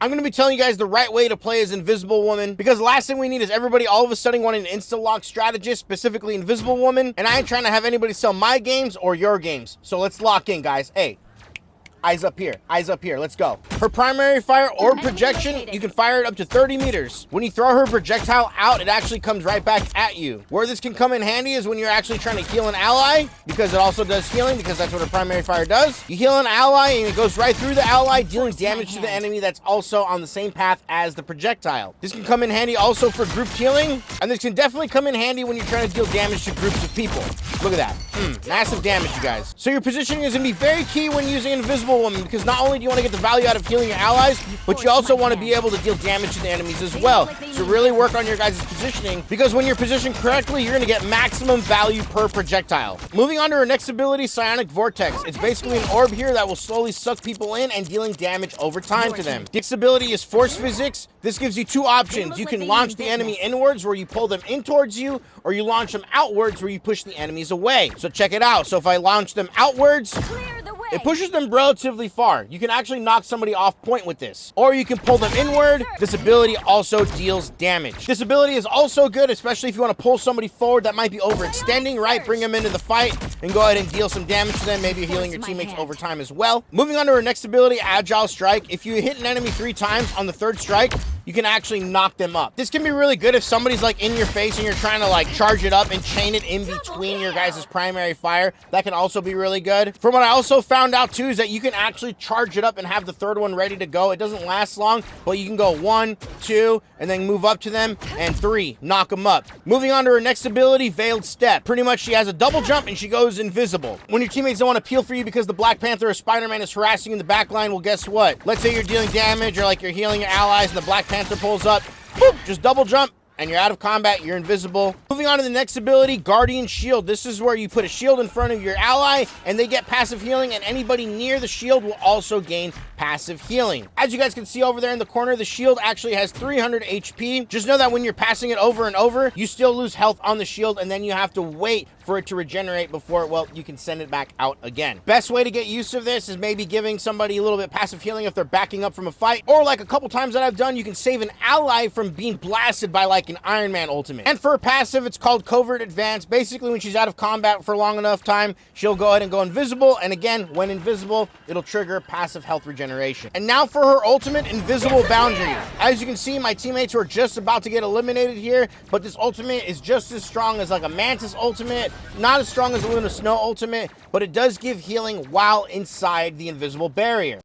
I'm going to be telling you guys the right way to play as Invisible Woman, because the last thing we need is everybody all of a sudden wanting an insta-lock strategist, specifically Invisible Woman, and I ain't trying to have anybody sell my games or your games. So let's lock in, guys. Hey, eyes up here, let's go. Her primary fire or projection, you can fire it up to 30 meters. When you throw her projectile out, it actually comes right back at you. Where this can come in handy is when you're actually trying to heal an ally, because it also does healing, because that's what her primary fire does. You heal an ally and it goes right through the ally, dealing damage to the enemy that's also on the same path as the projectile. This can come in handy also for group healing, and this can definitely come in handy when you're trying to deal damage to groups of people. Look at that. Massive damage, you guys. So your positioning is going to be very key when using Invisible Woman, because not only do you want to get the value out of healing your allies, but you also want to be able to deal damage to the enemies as well. So really work on your guys' positioning, because when you're positioned correctly, you're going to get maximum value per projectile. Moving on to our next ability, Psionic Vortex. It's basically an orb here that will slowly suck people in and dealing damage over time to them. This ability is Force Physics. This gives you two options. You can launch the enemy inwards, where you pull them in towards you, or you launch them outwards, where you push the enemies away. So check it out. So if I launch them outwards, it pushes them relatively far. You can actually knock somebody off point with this. Or you can pull them inward. This ability also deals damage. This ability is also good, especially if you want to pull somebody forward that might be overextending, right? Bring them into the fight and go ahead and deal some damage to them, maybe healing your teammates over time as well. Moving on to our next ability, Agile Strike. If you hit an enemy 3 times on the 3rd strike, you can actually knock them up. This can be really good if somebody's like in your face and you're trying to like charge it up and chain it in between your guys' primary fire. That can also be really good. From what I also found out too is that you can actually charge it up and have the 3rd one ready to go. It doesn't last long, but you can go 1, 2, and then move up to them, and 3, knock them up. Moving on to her next ability, Veiled Step. Pretty much she has a double jump and she goes invisible. When your teammates don't want to peel for you because the Black Panther or Spider-Man is harassing you in the back line, well, guess what? Let's say you're dealing damage or like you're healing your allies and the Black Panther pulls up, boop, just double jump, and you're out of combat, you're invisible. Moving on to the next ability, Guardian Shield. This is where you put a shield in front of your ally and they get passive healing, and anybody near the shield will also gain passive healing. As you guys can see over there in the corner, the shield actually has 300 HP. Just know that when you're passing it over and over, you still lose health on the shield, and then you have to wait for it to regenerate before, well, you can send it back out again. Best way to get use of this is maybe giving somebody a little bit passive healing if they're backing up from a fight, or like a couple times that I've done, you can save an ally from being blasted by like an Iron Man ultimate. And for a passive, it's called Covert Advance. Basically, when she's out of combat for long enough time, she'll go ahead and go invisible, and again, when invisible, it'll trigger passive health regeneration. And now for her ultimate, Invisible Boundary. As you can see, my teammates were just about to get eliminated here, but this ultimate is just as strong as like a Mantis ultimate, not as strong as a Luna Snow ultimate, but it does give healing while inside the invisible barrier.